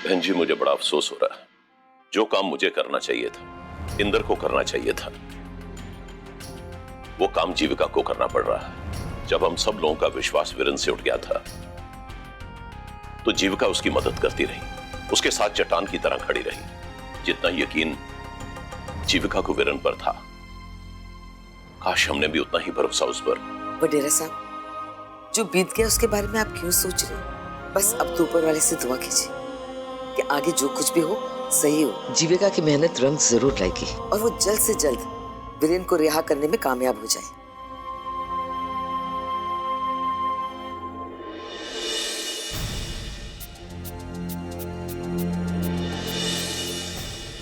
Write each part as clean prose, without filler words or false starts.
बहन जी, मुझे बड़ा अफसोस हो रहा है। जो काम मुझे करना चाहिए था, इंदर को करना चाहिए था, वो काम जीविका को करना पड़ रहा है। जब हम सब लोगों का विश्वास वीरेन से उठ गया था, तो जीविका उसकी मदद करती रही, उसके साथ चट्टान की तरह खड़ी रही। जितना यकीन जीविका को वीरेन पर था, काश हमने भी उतना ही भरोसा उस पर। वडेरा साहब, जो बीत गया उसके बारे में आप क्यों सोच रहे हैं? बस अब तो ऊपर वाले से दुआ कीजिए कि आगे जो कुछ भी हो सही हो। जीविका की मेहनत रंग जरूर लाएगी और वो जल्द से जल्द वीरेन को रिहा करने में कामयाब हो जाए।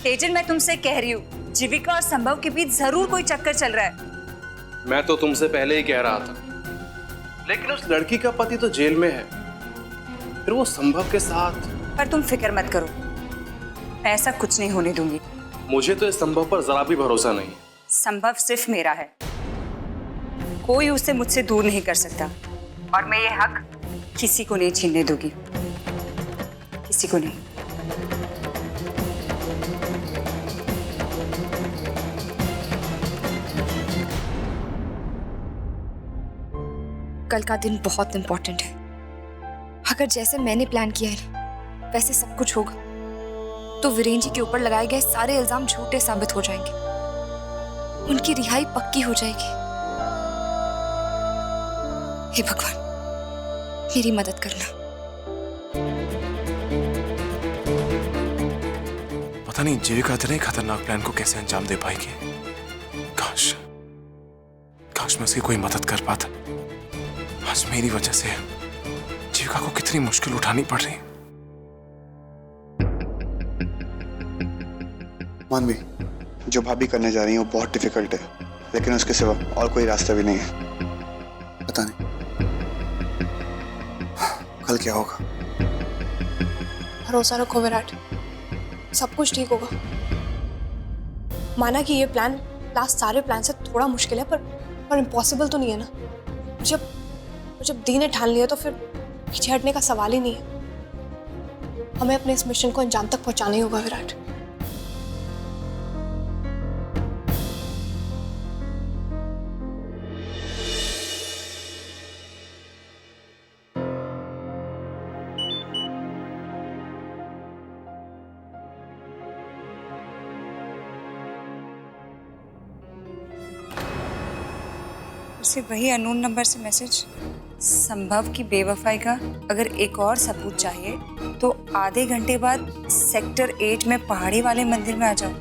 तेजन, मैं तुमसे कह रही हूँ, जीविका और संभव के बीच जरूर कोई चक्कर चल रहा है। मैं तो तुमसे पहले ही कह रहा था, लेकिन उस लड़की का पति तो जेल में है, फिर वो संभव के साथ। पर तुम फिक्र मत करो, मैं ऐसा कुछ नहीं होने दूंगी। मुझे तो इस संभव पर जरा भी भरोसा नहीं। संभव सिर्फ मेरा है, कोई उसे मुझसे दूर नहीं कर सकता, और मैं ये हक किसी को नहीं छीनने दूंगी, किसी को नहीं। कल का दिन बहुत इंपॉर्टेंट है। अगर जैसे मैंने प्लान किया है ना, वैसे सब कुछ होगा, तो वीरेन जी के ऊपर लगाए गए सारे इल्जाम झूठे साबित हो जाएंगे, उनकी रिहाई पक्की हो जाएगी। हे भगवान, मेरी मदद करना। पता नहीं जीविका इतने खतरनाक प्लान को कैसे अंजाम दे पाएगी। काश मैं उसकी कोई मदद कर पाता। आज मेरी वजह से जीविका को कितनी मुश्किल उठानी पड़ रही है। मानवी, जो भाभी करने जा रही है वो बहुत डिफिकल्ट है, लेकिन उसके सिवा और कोई रास्ता भी नहीं है। पता नहीं कल क्या होगा। भरोसा रखो विराट, सब कुछ ठीक होगा। माना कि ये प्लान लास्ट सारे प्लान से थोड़ा मुश्किल है, पर इम्पॉसिबल तो नहीं है ना। जब दी ने ठान लिया तो फिर पीछे हटने का सवाल ही नहीं है। हमें अपने इस मिशन को अंजाम तक पहुंचाना ही होगा विराट। उसे वही अननोन नंबर से मैसेज। संभव की बेवफाई का अगर एक और सबूत चाहिए तो आधे घंटे बाद सेक्टर 8 में पहाड़ी वाले मंदिर में आ जाओ।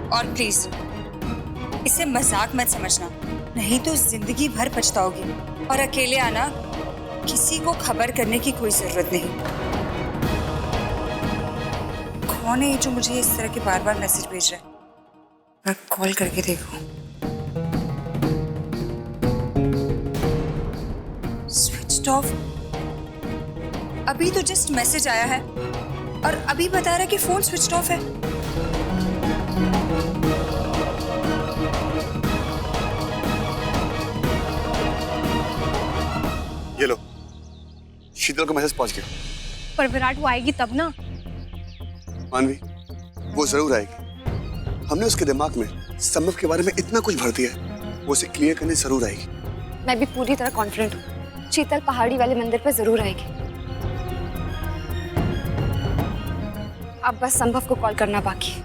और प्लीज इसे मजाक मत समझना, नहीं तो जिंदगी भर पछताओगी। और अकेले आना, किसी को खबर करने की कोई जरूरत नहीं। कौन है जो मुझे इस तरह के बार बार मैसेज भेज रहा है? मैं कॉल करके देखूं। Switch off. अभी तो जस्ट मैसेज आया है और अभी बता रहा है कि फोन स्विच ऑफ है। ये लो, शीतल को मैसेज पहुंच गया। पर विराट वो आएगी तब ना। मानवी, वो जरूर आएगी। हमने उसके दिमाग में संभव के बारे में इतना कुछ भर दिया है, वो उसे क्लियर करने जरूर आएगी। मैं भी पूरी तरह कॉन्फिडेंट हूँ, शीतल पहाड़ी वाले मंदिर पर जरूर आएगी। अब बस संभव को कॉल करना बाकी है।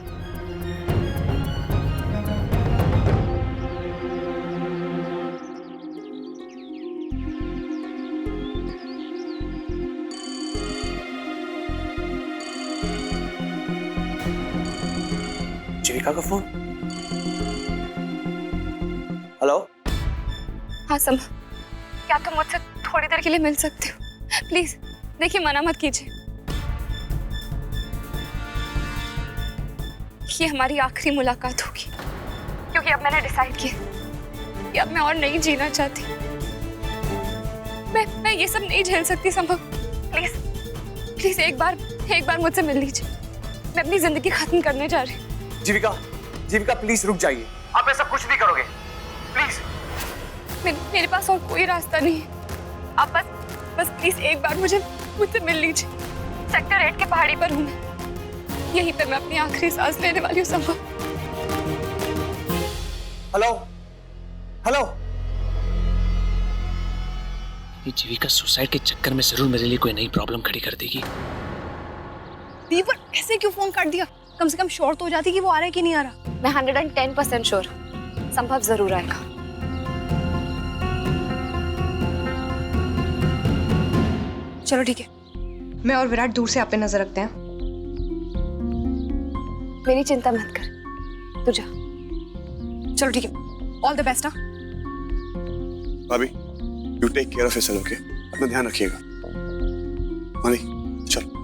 जीविका का फोन। हेलो। हाँ संभव, क्या तुम मुझसे थोड़ी देर के लिए मिल सकते हो? प्लीज देखिए, मना मत कीजिए। ये हमारी आखिरी मुलाकात होगी, क्योंकि अब मैंने डिसाइड किया कि अब मैं और नहीं जीना चाहती। मैं ये सब नहीं झेल सकती संभव। प्लीज प्लीज एक बार मुझसे मिल लीजिए। मैं अपनी जिंदगी खत्म करने जा रही हूँ। जीविका प्लीज रुक जाइए, आप ऐसा कुछ नहीं करोगे, प्लीज। मेरे पास और कोई रास्ता नहीं है। आप बस प्लीज एक बार मुझसे मिल लीजिए। सेक्टर 8 के पहाड़ी पर हूँ मैं। यहीं पे मैं अपनी आखिरी सांस लेने वाली हूँ संभव। Hello hello. ये जीविका सुसाइड के चक्कर में जरूर मेरे लिए कोई नई प्रॉब्लम खड़ी कर देगी। दीप, ऐसे क्यों फोन काट दिया? कम से कम श्योर तो हो जाती कि वो आ रहा है कि नहीं आ रहा। मैं 110% श्योर, संभव जरूर आएगा। चलो ठीक है, मैं और विराट दूर से आप पे नजर रखते हैं। मेरी चिंता मत कर, तू जा। चलो ठीक है, ऑल द बेस्ट। भाभी, you take care of yourself, okay? अपना ध्यान रखिएगा। मानी, चलो।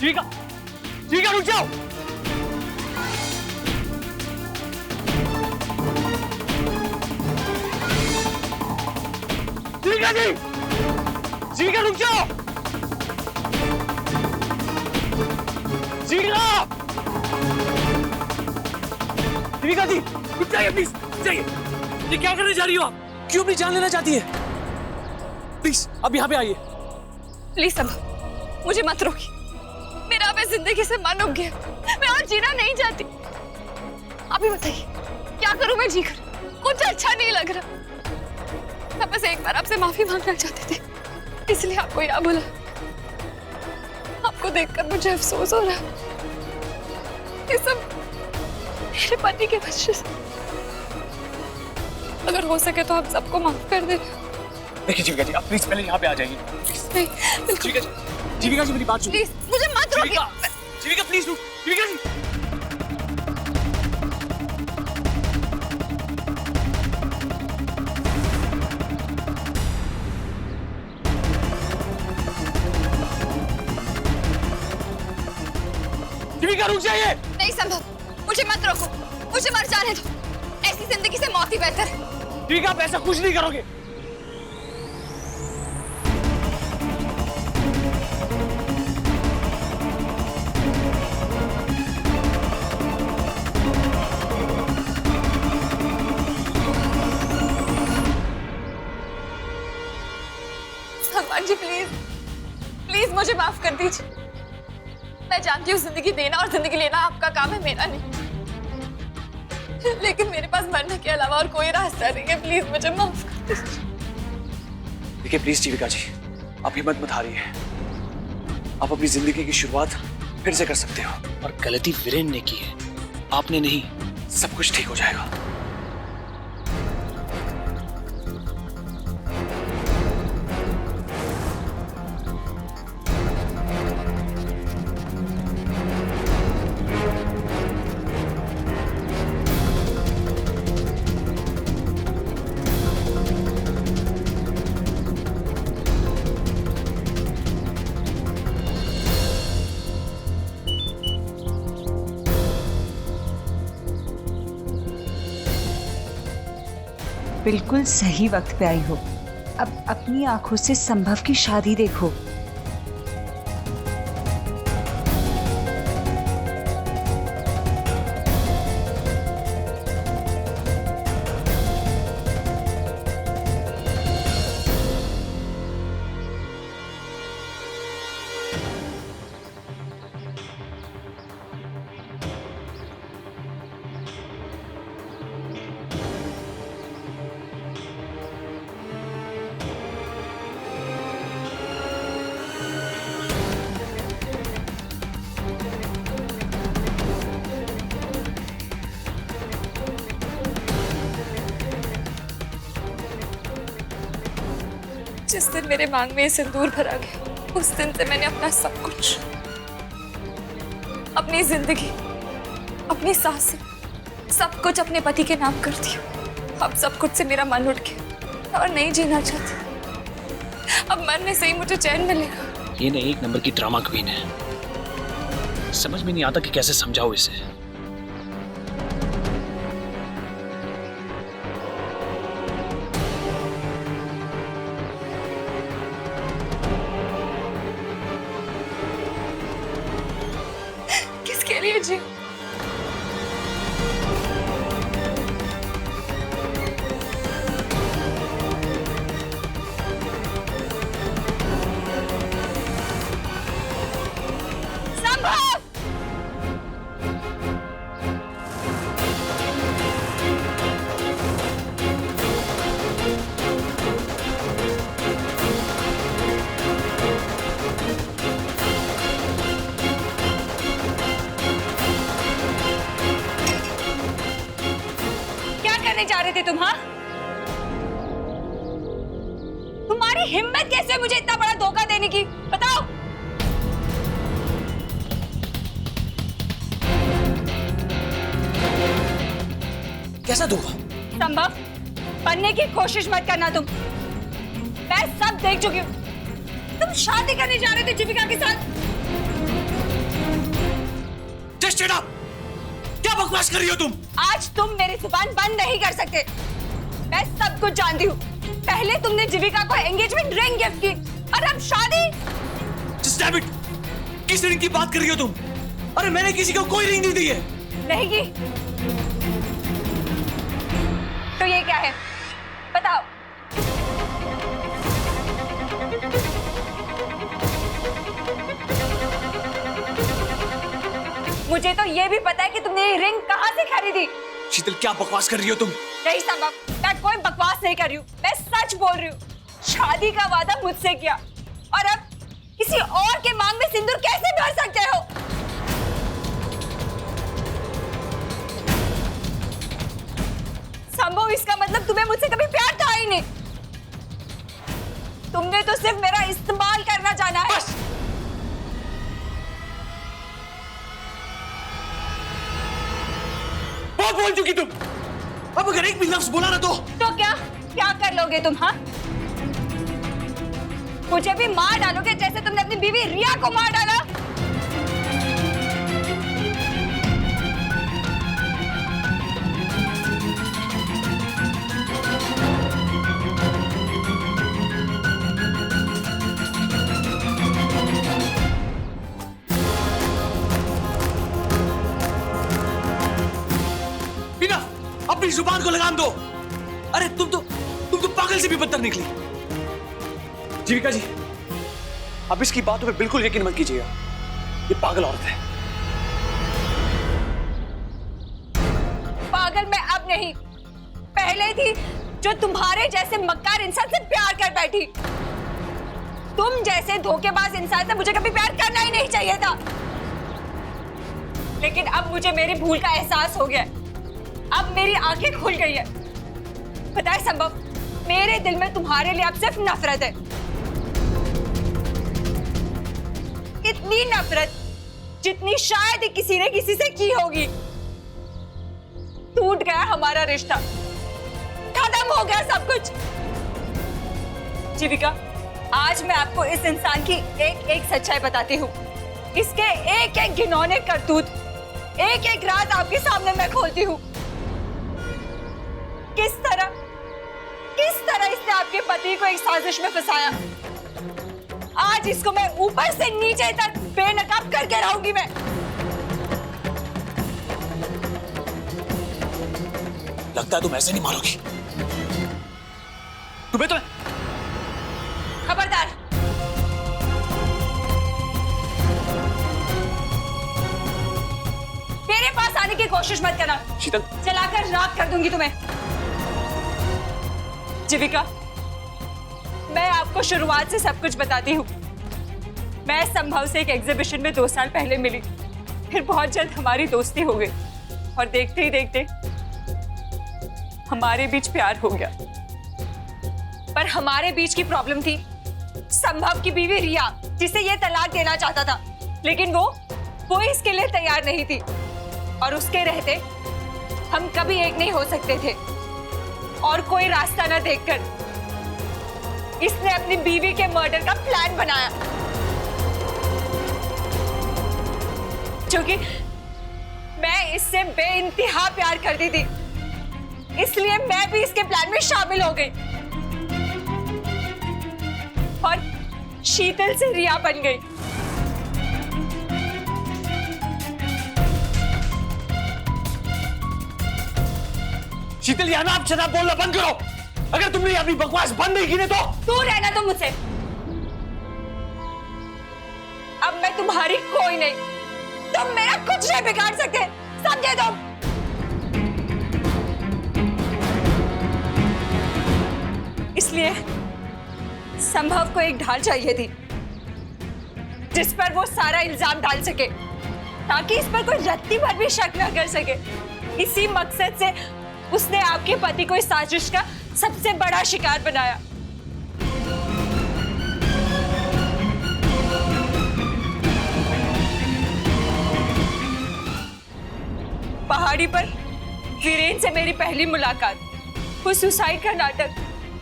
जीविका, जीविका रुक जाओ। जीविका जी, जीविका रुक जाओ। जीविका, जीविका जी रुक जाइए प्लीज, जाइए। ये क्या करने जा रही हो आप? क्यों अपनी जान लेना चाहती है? प्लीज अब यहाँ पे आइए। प्लीज संभव, मुझे मत रोकिए। मेरा अब इस जिंदगी से मन उब गया, मैं और जीना नहीं चाहती। आप ही बताइए, क्या करूं मैं जीकर? कुछ अच्छा नहीं लग रहा। मैं बस एक बार आपसे माफी मांगना चाहते थे, इसलिए आपको यहाँ बुला। आपको देखकर मुझे अफसोस हो रहा है। ये सब मेरे पति के वजह से। अगर हो सके तो आप सबको माफ कर देना। देखिए जीविका जी, आप प्लीज पहले यहाँ पे आ जाइए। नहीं, जीविका जी, जीविका जी मेरी बात सुनिए। प्लीज मुझे मत रोकिए। जीविका प्लीज रुक। जीविका जी, जीविका रुक जाइए। नहीं संभव, मुझे मत रोको, मुझे मर जाने दो। ऐसी जिंदगी से मौत ही बेहतर है। जीविका, आप ऐसा कुछ नहीं करोगे। भगवान जी प्लीज, प्लीज मुझे माफ कर दीजिए। मैं जानती हूँ जिंदगी देना और जिंदगी लेना आपका काम है, मेरा नहीं। लेकिन मेरे पास मरने के अलावा और कोई रास्ता नहीं है। प्लीज मुझे माफ कर दीजिए। देखिए प्लीज जीविका जी, आप हिम्मत मत हारिए। आप अपनी जिंदगी की शुरुआत फिर से कर सकते हो। और गलती वीरेन ने की है, आपने नहीं। सब कुछ ठीक हो जाएगा। बिल्कुल सही वक्त पे आई हो। अब अपनी आंखों से संभव की शादी देखो। दिन मेरे मांग में ये सिंदूर भरा गया, उस दिन से मैंने अपना सब कुछ, अपनी जिंदगी, अपनी सांसें, सब कुछ अपने पति के नाम कर दिया। अब सब कुछ से मेरा मन उठ गया और नहीं जीना चाहती। अब मरने से ही मुझे चैन मिलेगा। ये नहीं एक नंबर की ड्रामा क्वीन है, समझ में नहीं आता कि कैसे समझाओ इसे। किसके लिए जी? जा रहे थे तुम? हाँ, तुम्हारी हिम्मत कैसे मुझे इतना बड़ा धोखा देने की? बताओ। कैसा धोखा? संभव बनने की कोशिश मत करना तुम। मैं सब देख चुकी हूँ। तुम शादी करने जा रहे थे जीविका के साथ। Just shut up! क्या बकवास कर रही हो तुम? आज तुम मेरी जुबान बंद नहीं कर सकते। मैं सब कुछ जानती हूँ। पहले तुमने जीविका को एंगेजमेंट रिंग गिफ्ट की और अब शादी। Just stop it! किस रिंग की बात कर रही हो तुम? अरे मैंने किसी को कोई रिंग नहीं दी है। नहीं की? तो ये क्या है? बताओ। मुझे तो ये भी पता है कि तुमने ये रिंग कहाँ से खरीदी। शीतल क्या बकवास कर रही हो तुम? नहीं संभव, मैं कोई बकवास नहीं कर रही हूँ। मैं सच बोल रही हूँ। शादी का वादा मुझसे किया और अब किसी और के मांग में सिंदूर कैसे भर सकते हो? संभव, इसका मतलब तुम्हें मुझसे कभी प्यार था ही नहीं। तुमने तो सिर्फ मेरा इस्तेमाल करना जाना है। बस। बहुत बोल चुकी तुम। अब अगर एक भी लफ्ज बोला ना तो क्या कर लोगे तुम? हाँ, मुझे भी मार डालोगे जैसे तुमने अपनी बीवी रिया को मार डाला? अपनी जुबान को लगाम दो। अरे तुम तो पागल से भी बदतर निकली। जीविका जी, अब इसकी बातों पे बिल्कुल यकीन मत कीजिएगा। ये पागल औरत है। पागल मैं अब नहीं, पहले थी, जो तुम्हारे जैसे मक्कार इंसान से प्यार कर बैठी। तुम जैसे धोखेबाज इंसान से मुझे कभी प्यार करना ही नहीं चाहिए था। लेकिन अब मुझे मेरी भूल का एहसास हो गया। अब मेरी आंखें खुल गई है। पता है संभव, मेरे दिल में तुम्हारे लिए अब सिर्फ नफरत है। इतनी नफरत जितनी शायद ही किसी ने किसी से की होगी। टूट गया हमारा रिश्ता, खत्म हो गया सब कुछ। जीविका, आज मैं आपको इस इंसान की एक एक सच्चाई बताती हूँ। इसके एक एक घिनौने करतूत, एक एक रात आपके सामने मैं खोलती हूँ। किस तरह इसने आपके पति को एक साजिश में फंसाया। आज इसको मैं ऊपर से नीचे तक बेनकाब करके रहूंगी। मैं लगता है तुम ऐसे नहीं मारोगी। तुम्हें तो खबरदार, मेरे पास आने की कोशिश मत करना। शीतल, चलाकर राख कर दूंगी तुम्हें। जीविका, मैं आपको शुरुआत से सब कुछ बताती हूँ। मैं संभव से एक एग्जीबिशन में 2 साल पहले मिली, फिर बहुत जल्द हमारी दोस्ती हो गई और देखते ही देखते हमारे बीच प्यार हो गया। पर हमारे बीच की प्रॉब्लम थी संभव की बीवी रिया, जिसे ये तलाक देना चाहता था, लेकिन वो इसके लिए तैयार नहीं थी। और उसके रहते हम कभी एक नहीं हो सकते थे। और कोई रास्ता न देखकर इसने अपनी बीवी के मर्डर का प्लान बनाया, क्योंकि मैं इससे बेइंतहा प्यार करती थी, इसलिए मैं भी इसके प्लान में शामिल हो गई और शीतल से रिया बन गई। शीतल, या ना आप शराब बोलना बंद करो। अगर तुमने अपनी बकवास बंद नहीं की ना तो दूर रहना तुम मुझसे। अब मैं तुम्हारी कोई नहीं, तुम मेरा कुछ नहीं बिगाड़ सकते, समझे तुम? इसलिए संभव को एक ढाल चाहिए थी जिस पर वो सारा इल्जाम डाल सके, ताकि इस पर कोई रत्ती भर भी शक न कर सके। इसी मकसद से उसने आपके पति को इस साजिश का सबसे बड़ा शिकार बनाया। पहाड़ी पर वीरेन से मेरी पहली मुलाकात, वो सुसाइड का नाटक,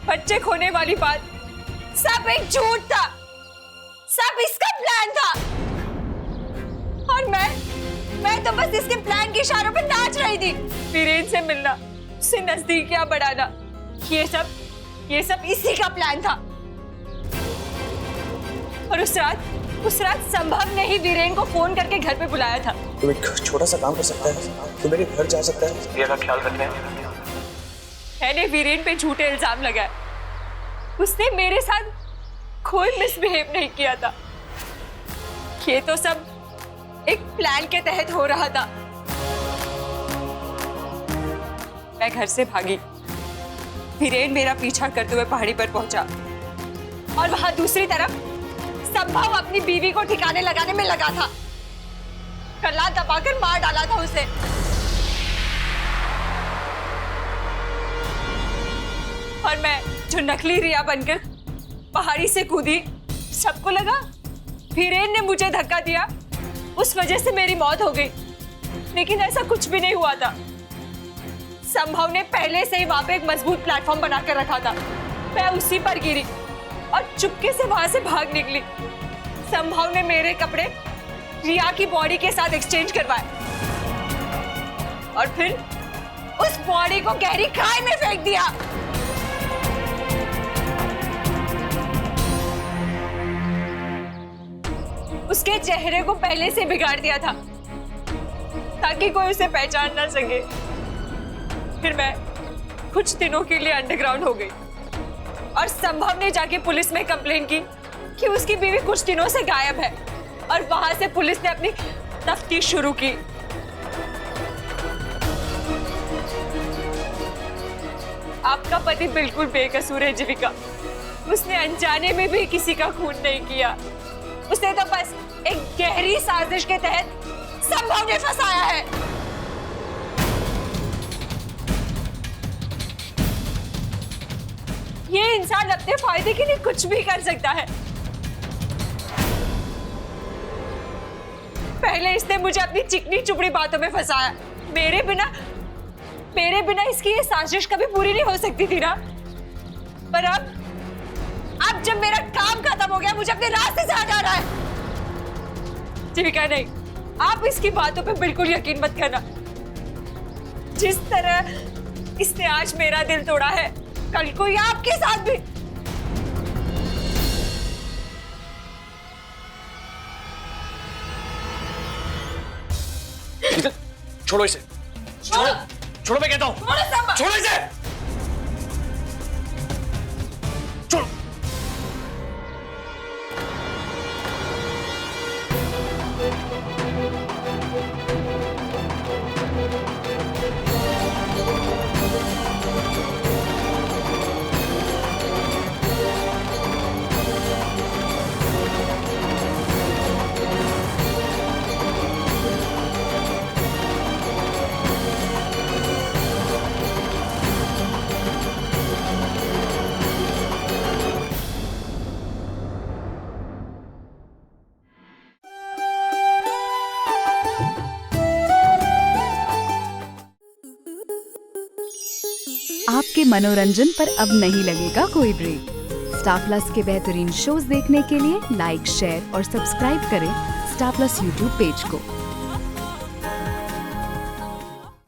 बच्चे खोने वाली बात, सब एक झूठ था, सब इसका प्लान था। और मैं तो बस इसके प्लान के इशारों पर नाच रही थी। वीरेन से मिलना, उससे नजदीकियां बढ़ाना, ये सब इसी का प्लान था। और उस रात संभव ने ही वीरेन को फोन करके घर पे बुलाया था। तुम एक छोटा सा काम कर सकता है, तुम मेरे घर जा सकता है, रिया का ख्याल रखना है। मैंने वीरेन पे झूठे इल्जाम लगाए, उसने मेरे साथ कोई मिसबिहेव नहीं किया था। ये तो सब एक प्लान के तहत हो रहा था। मैं घर से भागी, वीरेन मेरा पीछा करते हुए पहाड़ी पर पहुंचा और वहां दूसरी तरफ संभव अपनी बीवी को ठिकाने लगाने में लगा था। गला दबाकर मार डाला था उसे। और मैं जो नकली रिया बनकर पहाड़ी से कूदी, सबको लगा वीरेन ने मुझे धक्का दिया, उस वजह से मेरी मौत हो गई। लेकिन ऐसा कुछ भी नहीं हुआ था। संभव ने पहले से ही वहां पे एक मजबूत प्लेटफॉर्म बनाकर रखा था। मैं उसी पर गिरी और चुपके से वहां से भाग निकली। संभव ने मेरे कपड़े रिया की बॉडी के साथ एक्सचेंज करवाए और फिर उस बॉडी को गहरी खाई में फेंक दिया। उसके चेहरे को पहले से बिगाड़ दिया था ताकि कोई उसे पहचान ना सके। फिर मैं कुछ दिनों के लिए अंडरग्राउंड हो गई और संभव ने जाके पुलिस में कंप्लेन की कि उसकी बीवी कुछ दिनों से गायब है, और वहां से पुलिस ने अपनी तफ्तीश शुरू की। आपका पति बिल्कुल बेकसूर है जीविका, उसने अनजाने में भी किसी का खून नहीं किया। उसने तो बस एक गहरी साजिश के तहत संभव ने फंसाया है। ये इंसान अपने फायदे के लिए कुछ भी कर सकता है। पहले इसने मुझे अपनी चिकनी चुपड़ी बातों में फंसाया। मेरे बिना इसकी ये साजिश कभी पूरी नहीं हो सकती थी ना। पर अब जब मेरा काम खत्म हो गया, मुझे अपने रास्ते से हटा रहा है। जीविका नहीं, आप इसकी बातों पे बिल्कुल यकीन मत करना। जिस तरह इसने आज मेरा दिल तोड़ा है, कल को ये आपके साथ भी। छोड़ो इसे, छोड़ो मैं कहता हूं, छोड़ो इसे, छोड़ो। आपके मनोरंजन पर अब नहीं लगेगा कोई ब्रेक। स्टार प्लस के बेहतरीन शोज देखने के लिए लाइक, शेयर और सब्सक्राइब करें स्टार प्लस यूट्यूब पेज को।